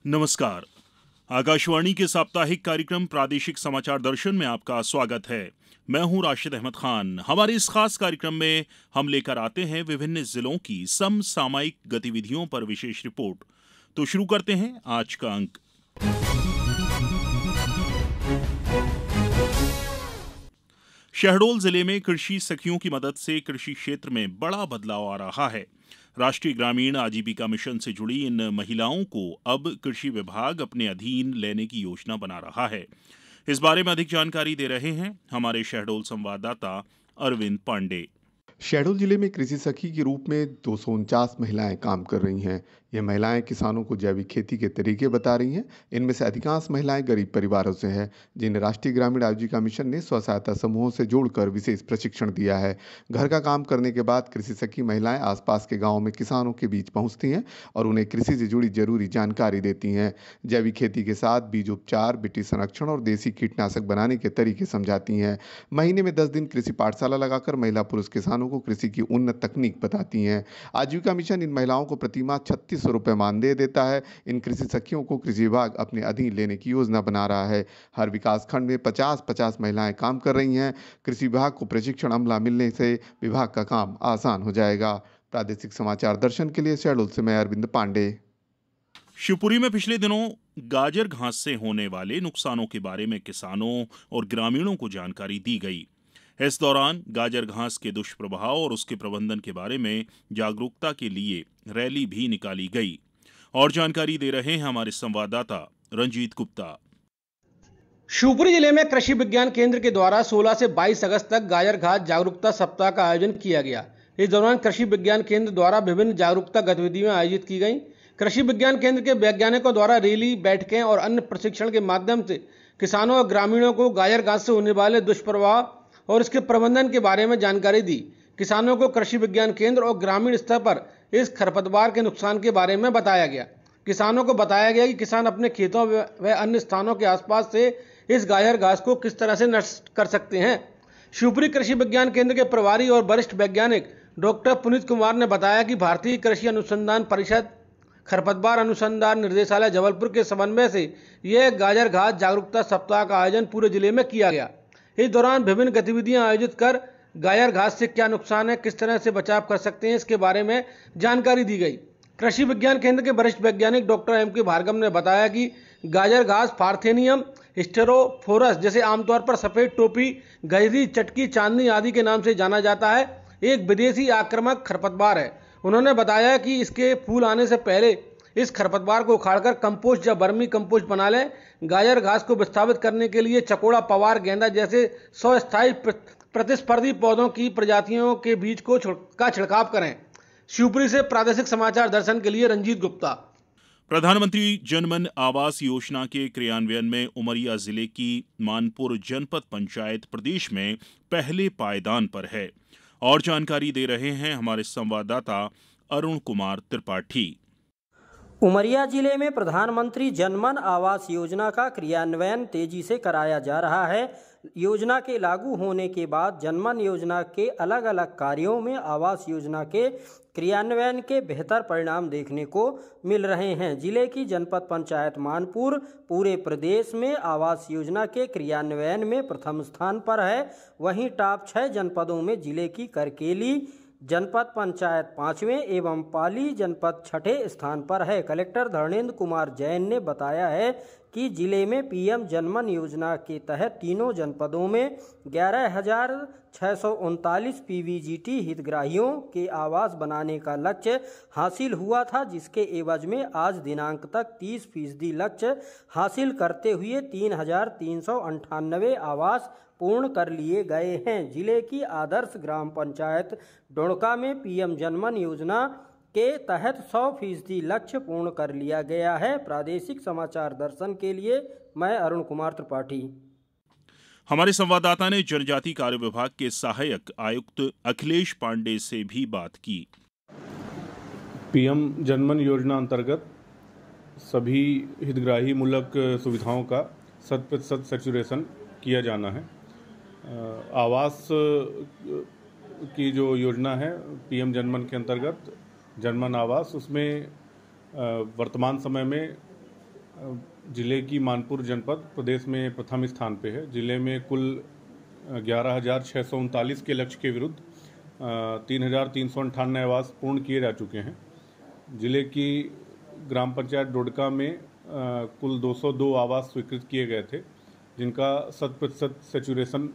नमस्कार। आकाशवाणी के साप्ताहिक कार्यक्रम प्रादेशिक समाचार दर्शन में आपका स्वागत है। मैं हूं राशिद अहमद खान। हमारे इस खास कार्यक्रम में हम लेकर आते हैं विभिन्न जिलों की समसामयिक गतिविधियों पर विशेष रिपोर्ट। तो शुरू करते हैं आज का अंक। शहडोल जिले में कृषि सखियों की मदद से कृषि क्षेत्र में बड़ा बदलाव आ रहा है। राष्ट्रीय ग्रामीण आजीविका मिशन से जुड़ी इन महिलाओं को अब कृषि विभाग अपने अधीन लेने की योजना बना रहा है। इस बारे में अधिक जानकारी दे रहे हैं हमारे शहडोल संवाददाता अरविंद पांडे। शहडोल जिले में कृषि सखी के रूप में 249 महिलाएं काम कर रही हैं। ये महिलाएं किसानों को जैविक खेती के तरीके बता रही हैं। इनमें से अधिकांश महिलाएं गरीब परिवारों से हैं, जिन्हें राष्ट्रीय ग्रामीण आजीविका मिशन ने स्व सहायता समूहों से जोड़कर विशेष प्रशिक्षण दिया है। घर का काम करने के बाद कृषि सखी महिलाएं आसपास के गाँव में किसानों के बीच पहुँचती हैं और उन्हें कृषि से जुड़ी जरूरी जानकारी देती हैं। जैविक खेती के साथ बीज उपचार, मिट्टी संरक्षण और देसी कीटनाशक बनाने के तरीके समझाती हैं। महीने में 10 दिन कृषि पाठशाला लगाकर महिला पुरुष किसानों को कृषि की उन्नत तकनीक बताती हैं। आजीविका मिशन इन महिलाओं को प्रतिमाह 3600 रुपये मानदेय देता है। इन कृषि सखियों को कृषि विभाग अपने अधीन लेने की योजना बना रहा है। हर विकास खंड में 50-50 महिलाएं काम कर रही हैं। कृषि विभाग को प्रशिक्षण अमला मिलने से विभाग का काम आसान हो जाएगा। प्रादेशिक समाचार दर्शन के लिए शहडोल से मैं अरविंद पांडे। शिवपुरी में पिछले दिनों गाजर घास से होने वाले नुकसानों के बारे में किसानों और ग्रामीणों को जानकारी दी गई। इस दौरान गाजर घास के दुष्प्रभाव और उसके प्रबंधन के बारे में जागरूकता के लिए रैली भी निकाली गई। और जानकारी दे रहे हैं हमारे संवाददाता रंजीत गुप्ता। शिवपुरी जिले में कृषि विज्ञान केंद्र के द्वारा 16 से 22 अगस्त तक गाजर घास जागरूकता सप्ताह का आयोजन किया गया। इस दौरान कृषि विज्ञान केंद्र द्वारा विभिन्न जागरूकता गतिविधियां आयोजित की गई। कृषि विज्ञान केंद्र के वैज्ञानिकों द्वारा रैली, बैठकें और अन्य प्रशिक्षण के माध्यम से किसानों और ग्रामीणों को गाजर घास से होने वाले दुष्प्रभाव और इसके प्रबंधन के बारे में जानकारी दी। किसानों को कृषि विज्ञान केंद्र और ग्रामीण स्तर पर इस खरपतवार के नुकसान के बारे में बताया गया। किसानों को बताया गया कि किसान अपने खेतों व अन्य स्थानों के आसपास से इस गाजर घास को किस तरह से नष्ट कर सकते हैं। शिवपुरी कृषि विज्ञान केंद्र के प्रभारी और वरिष्ठ वैज्ञानिक डॉक्टर पुनीत कुमार ने बताया कि भारतीय कृषि अनुसंधान परिषद, खरपतवार अनुसंधान निर्देशालय जबलपुर के समन्वय से यह गाजर घास जागरूकता सप्ताह का आयोजन पूरे जिले में किया गया। इस दौरान विभिन्न गतिविधियां आयोजित कर गाजर घास से क्या नुकसान है, किस तरह से बचाव कर सकते हैं, इसके बारे में जानकारी दी गई। कृषि विज्ञान केंद्र के वरिष्ठ वैज्ञानिक डॉक्टर M.K. भार्गव ने बताया कि गाजर घास पार्थेनियम स्टेरोफोरस, जैसे आमतौर पर सफेद टोपी, गजरी, चटकी, चांदनी आदि के नाम से जाना जाता है, एक विदेशी आक्रामक खरपतवार है। उन्होंने बताया कि इसके फूल आने से पहले इस खरपतवार को उखाड़कर कंपोस्ट या वर्मी कंपोस्ट बना लें। गाजर घास को विस्थापित करने के लिए चकोड़ा, पवार, गेंदा जैसे 100 स्थायी प्रतिस्पर्धी पौधों की प्रजातियों के बीज का छिड़काव करें। शिवपुरी से प्रादेशिक समाचार दर्शन के लिए रंजीत गुप्ता। प्रधानमंत्री जनमन आवास योजना के क्रियान्वयन में उमरिया जिले की मानपुर जनपद पंचायत प्रदेश में पहले पायदान पर है। और जानकारी दे रहे हैं हमारे संवाददाता अरुण कुमार त्रिपाठी। उमरिया जिले में प्रधानमंत्री जनमन आवास योजना का क्रियान्वयन तेजी से कराया जा रहा है। योजना के लागू होने के बाद जनमन योजना के अलग अलग कार्यों में आवास योजना के क्रियान्वयन के बेहतर परिणाम देखने को मिल रहे हैं। जिले की जनपद पंचायत मानपुर पूरे प्रदेश में आवास योजना के क्रियान्वयन में प्रथम स्थान पर है। वहीं टॉप 6 जनपदों में जिले की करकेली जनपद पंचायत 5वें एवं पाली जनपद 6ठे स्थान पर है। कलेक्टर धर्मेंद्र कुमार जैन ने बताया है कि जिले में पीएम जनमन योजना के तहत तीनों जनपदों में 11,639 पीवीजीटी हितग्राहियों के आवास बनाने का लक्ष्य हासिल हुआ था, जिसके एवज में आज दिनांक तक 30% लक्ष्य हासिल करते हुए 3,398 आवास पूर्ण कर लिए गए हैं। जिले की आदर्श ग्राम पंचायत डोड़का में पीएम जनमन योजना के तहत 100% लक्ष्य पूर्ण कर लिया गया है। प्रादेशिक समाचार दर्शन के लिए मैं अरुण कुमार त्रिपाठी। हमारे संवाददाता ने जनजाति कार्य विभाग के सहायक आयुक्त अखिलेश पांडे से भी बात की। पीएम जनमन योजना अंतर्गत सभी हितग्राही मूलक सुविधाओं का 100% सैचुरेशन किया जाना है। आवास की जो योजना है पीएम जनमन के अंतर्गत जनमन आवास, उसमें वर्तमान समय में जिले की मानपुर जनपद प्रदेश में प्रथम स्थान पे है। जिले में कुल 11,639 के लक्ष्य के विरुद्ध 3,398 आवास पूर्ण किए जा चुके हैं। जिले की ग्राम पंचायत डोडका में कुल 202 आवास स्वीकृत किए गए थे, जिनका 100% सेचुरेशन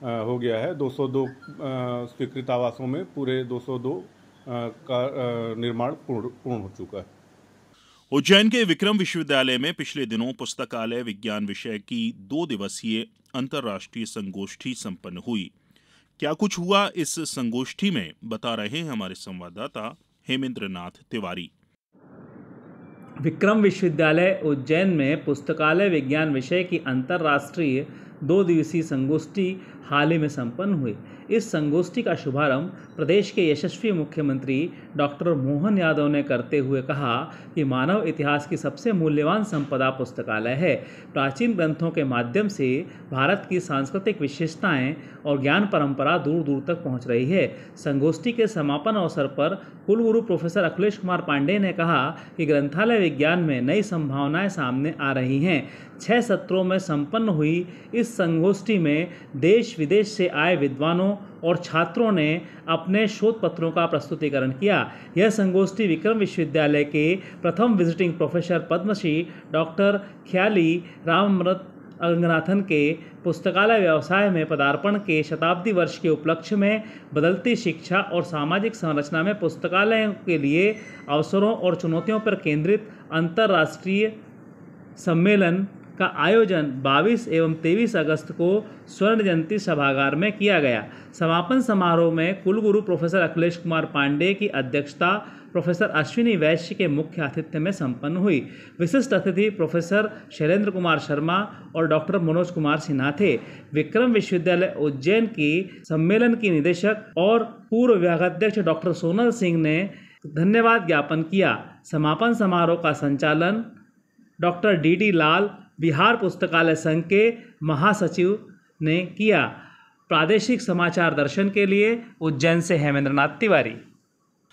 हो गया है। 202 स्वीकृत आवासों में पूरे 202 का निर्माण पूर्ण हो चुका है। उज्जैन के विक्रम विश्वविद्यालय में पिछले दिनों पुस्तकालय विज्ञान विषय की 2 दिवसीय अंतर्राष्ट्रीय संगोष्ठी संपन्न हुई। क्या कुछ हुआ इस संगोष्ठी में, बता रहे हैं हमारे संवाददाता हेमेंद्र नाथ तिवारी। विक्रम विश्वविद्यालय उज्जैन में पुस्तकालय विज्ञान विषय की अंतर्राष्ट्रीय 2 दिवसीय संगोष्ठी हाल ही में संपन्न हुई। इस संगोष्ठी का शुभारंभ प्रदेश के यशस्वी मुख्यमंत्री डॉक्टर मोहन यादव ने करते हुए कहा कि मानव इतिहास की सबसे मूल्यवान संपदा पुस्तकालय है। प्राचीन ग्रंथों के माध्यम से भारत की सांस्कृतिक विशेषताएं और ज्ञान परंपरा दूर दूर तक पहुंच रही है। संगोष्ठी के समापन अवसर पर कुलगुरु प्रोफेसर अखिलेश कुमार पांडेय ने कहा कि ग्रंथालय विज्ञान में नई संभावनाएं सामने आ रही हैं। 6 सत्रों में संपन्न हुई इस संगोष्ठी में देश विदेश से आए विद्वानों और छात्रों ने अपने शोध पत्रों का प्रस्तुतिकरण किया। यह संगोष्ठी विक्रम विश्वविद्यालय के प्रथम विजिटिंग प्रोफेसर पद्मश्री डॉक्टर ख्याली रामामृत रंगनाथन के पुस्तकालय व्यवसाय में पदार्पण के शताब्दी वर्ष के उपलक्ष्य में बदलती शिक्षा और सामाजिक संरचना में पुस्तकालयों के लिए अवसरों और चुनौतियों पर केंद्रित अंतर्राष्ट्रीय सम्मेलन का आयोजन 22 एवं 23 अगस्त को स्वर्ण जयंती सभागार में किया गया। समापन समारोह में कुलगुरु प्रोफेसर अखिलेश कुमार पांडेय की अध्यक्षता प्रोफेसर अश्विनी वैश्य के मुख्य आतिथ्य में संपन्न हुई। विशिष्ट अतिथि प्रोफेसर शैलेंद्र कुमार शर्मा और डॉक्टर मनोज कुमार सिन्हा थे। विक्रम विश्वविद्यालय उज्जैन की सम्मेलन की निदेशक और पूर्व विभागाध्यक्ष डॉक्टर सोनल सिंह ने धन्यवाद ज्ञापन किया। समापन समारोह का संचालन डॉक्टर डी लाल, बिहार पुस्तकालय संघ के महासचिव ने किया। प्रादेशिक समाचार दर्शन के लिए उज्जैन से हेमेंद्र नाथ तिवारी।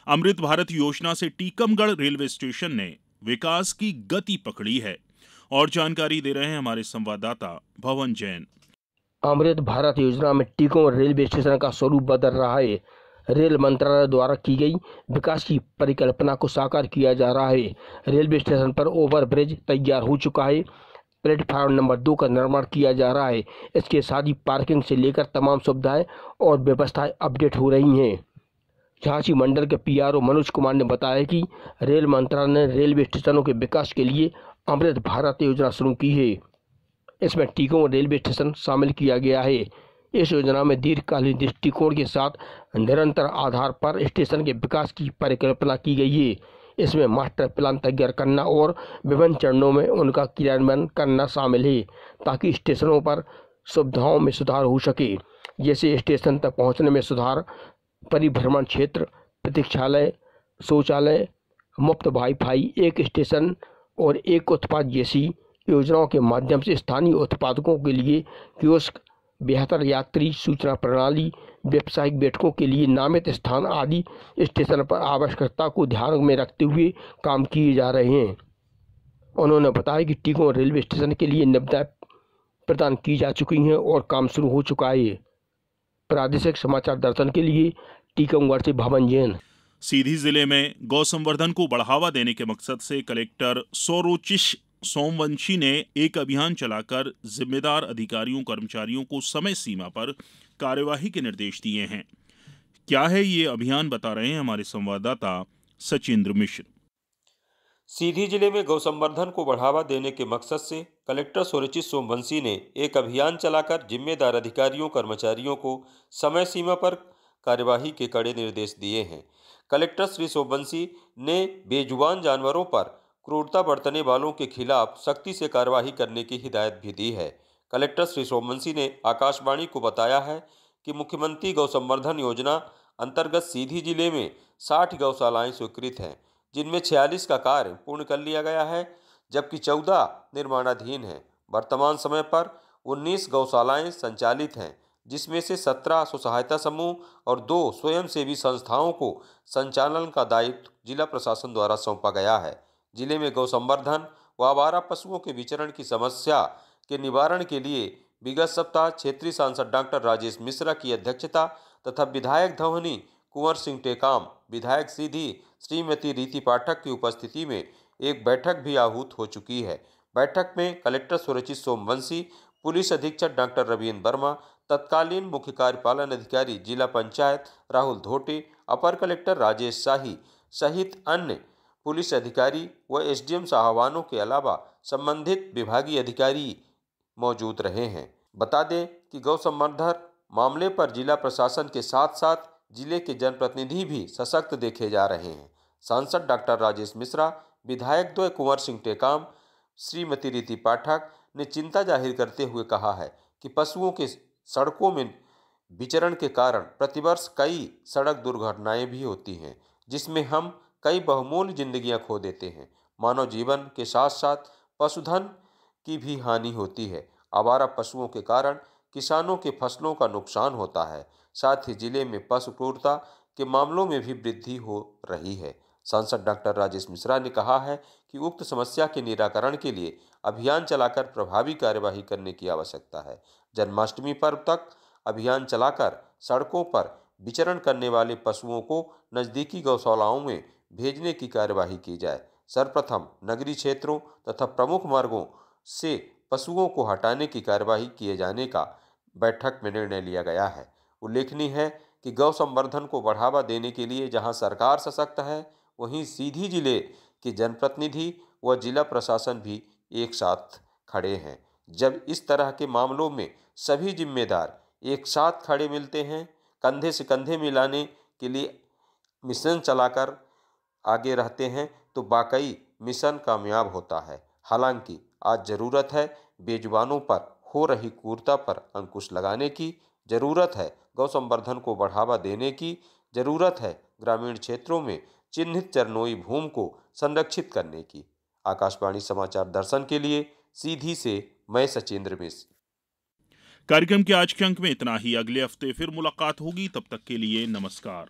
अमृत भारत योजना से टीकमगढ़ रेलवे स्टेशन ने विकास की गति पकड़ी है, और जानकारी दे रहे हैं हमारे संवाददाता भवन जैन। अमृत भारत योजना में टीकमगढ़ रेलवे स्टेशन का स्वरूप बदल रहा है। रेल मंत्रालय द्वारा की गई विकास की परिकल्पना को साकार किया जा रहा है। रेलवे स्टेशन पर ओवरब्रिज तैयार हो चुका है। प्लेटफार्म नंबर 2 का निर्माण किया जा रहा है। इसके साथ ही पार्किंग से लेकर तमाम सुविधाएं और व्यवस्थाएं अपडेट हो रही हैं। झांसी मंडल के पीआरओ मनोज कुमार ने बताया कि रेल मंत्रालय ने रेलवे स्टेशनों के विकास के लिए अमृत भारत योजना शुरू की है। इसमें टीकमगढ़ रेलवे स्टेशन शामिल किया गया है। इस योजना में दीर्घकालीन दृष्टिकोण के साथ निरंतर आधार पर स्टेशन के विकास की परिकल्पना की गई है। इसमें मास्टर प्लान तैयार करना और विभिन्न चरणों में उनका क्रियान्वयन करना शामिल है, ताकि स्टेशनों पर सुविधाओं में सुधार हो सके, जैसे स्टेशन तक पहुंचने में सुधार, परिभ्रमण क्षेत्र, प्रतीक्षालय, शौचालय, मुफ्त वाईफाई, एक स्टेशन और एक उत्पाद जैसी योजनाओं के माध्यम से स्थानीय उत्पादकों के लिए कियोस्क, बेहतर यात्री सूचना प्रणाली, व्यावसायिक बैठकों के लिए नामित स्थान आदि स्टेशन पर आवश्यकता को ध्यान में रखते हुए काम किए जा रहे हैं। उन्होंने बताया कि टीकमगढ़ रेलवे स्टेशन के लिए निविदाएं प्रदान की जा चुकी हैं और काम शुरू हो चुका है। प्रादेशिक समाचार दर्शन के लिए टीकमगढ़ से भवन जैन। सीधी जिले में गौ संवर्धन को बढ़ावा देने के मकसद से कलेक्टर सौरोचिष सोमवंशी ने एक अभियान चलाकर जिम्मेदार अधिकारियों कर्मचारियों को समय सीमा पर कार्यवाही के निर्देश दिए हैं। क्या है ये अभियान, बता रहे हैं हमारे संवाददाता सचिंद्र मिश्र। सीधी जिले में गौ संवर्धन को बढ़ावा देने के मकसद से कलेक्टर सौरोचिष सोमवंशी ने एक अभियान चलाकर जिम्मेदार अधिकारियों कर्मचारियों को समय सीमा पर कार्यवाही के कड़े निर्देश दिए हैं। कलेक्टर श्री सोमवंशी ने बेजुबान जानवरों पर क्रूरता बरतने वालों के खिलाफ सख्ती से कार्यवाही करने की हिदायत भी दी है। कलेक्टर श्री सोमवंशी ने आकाशवाणी को बताया है कि मुख्यमंत्री गौ संवर्धन योजना अंतर्गत सीधी जिले में 60 गौशालाएं स्वीकृत हैं, जिनमें 46 का कार्य पूर्ण कर लिया गया है, जबकि 14 निर्माणाधीन हैं। वर्तमान समय पर 19 गौशालाएं संचालित हैं, जिसमें से 17 स्वसहायता समूह और 2 स्वयंसेवी संस्थाओं को संचालन का दायित्व जिला प्रशासन द्वारा सौंपा गया है। जिले में गौ संवर्धन व आवारा पशुओं के विचरण की समस्या के निवारण के लिए विगत सप्ताह क्षेत्रीय सांसद डॉक्टर राजेश मिश्रा की अध्यक्षता तथा विधायक धवनी कुंवर सिंह टेकाम, विधायक सीधी श्रीमती रीति पाठक की उपस्थिति में एक बैठक भी आहूत हो चुकी है। बैठक में कलेक्टर सुरचित सोमवंशी, पुलिस अधीक्षक डॉक्टर रविन्द्र वर्मा, तत्कालीन मुख्य कार्यपालन अधिकारी जिला पंचायत राहुल धोटे, अपर कलेक्टर राजेश शाही सहित अन्य पुलिस अधिकारी व एसडीएम साहबानों के अलावा संबंधित विभागीय अधिकारी मौजूद रहे हैं। बता दें कि गौ संवर्धन मामले पर जिला प्रशासन के साथ साथ जिले के जनप्रतिनिधि भी सशक्त देखे जा रहे हैं। सांसद डॉक्टर राजेश मिश्रा, विधायक द्वय कुंवर सिंह टेकाम, श्रीमती रीति पाठक ने चिंता जाहिर करते हुए कहा है कि पशुओं के सड़कों में विचरण के कारण प्रतिवर्ष कई सड़क दुर्घटनाएं भी होती हैं, जिसमें हम कई बहुमूल्य जिंदगियां खो देते हैं। मानव जीवन के साथ साथ पशुधन की भी हानि होती है। आवारा पशुओं के कारण किसानों के फसलों का नुकसान होता है। साथ ही जिले में पशु क्रूरता के मामलों में भी वृद्धि हो रही है। सांसद डॉक्टर राजेश मिश्रा ने कहा है कि उक्त समस्या के निराकरण के लिए अभियान चलाकर प्रभावी कार्यवाही करने की आवश्यकता है। जन्माष्टमी पर्व तक अभियान चलाकर सड़कों पर विचरण करने वाले पशुओं को नजदीकी गौशालाओं में भेजने की कार्यवाही की जाए। सर्वप्रथम नगरीय क्षेत्रों तथा प्रमुख मार्गों से पशुओं को हटाने की कार्यवाही किए जाने का बैठक में निर्णय लिया गया है। उल्लेखनीय है कि गौ संवर्धन को बढ़ावा देने के लिए जहां सरकार सशक्त है, वहीं सीधी जिले के जनप्रतिनिधि व जिला प्रशासन भी एक साथ खड़े हैं। जब इस तरह के मामलों में सभी जिम्मेदार एक साथ खड़े मिलते हैं, कंधे से कंधे मिलाने के लिए मिशन चलाकर आगे रहते हैं, तो वाकई मिशन कामयाब होता है। हालांकि आज जरूरत है बेजुबानों पर हो रही क्रूरता पर अंकुश लगाने की, जरूरत है गौ संवर्धन को बढ़ावा देने की, जरूरत है ग्रामीण क्षेत्रों में चिन्हित चरनोई भूमि को संरक्षित करने की। आकाशवाणी समाचार दर्शन के लिए सीधी से मैं सचिंद्र मिश्र। कार्यक्रम के आज के अंक में इतना ही। अगले हफ्ते फिर मुलाकात होगी, तब तक के लिए नमस्कार।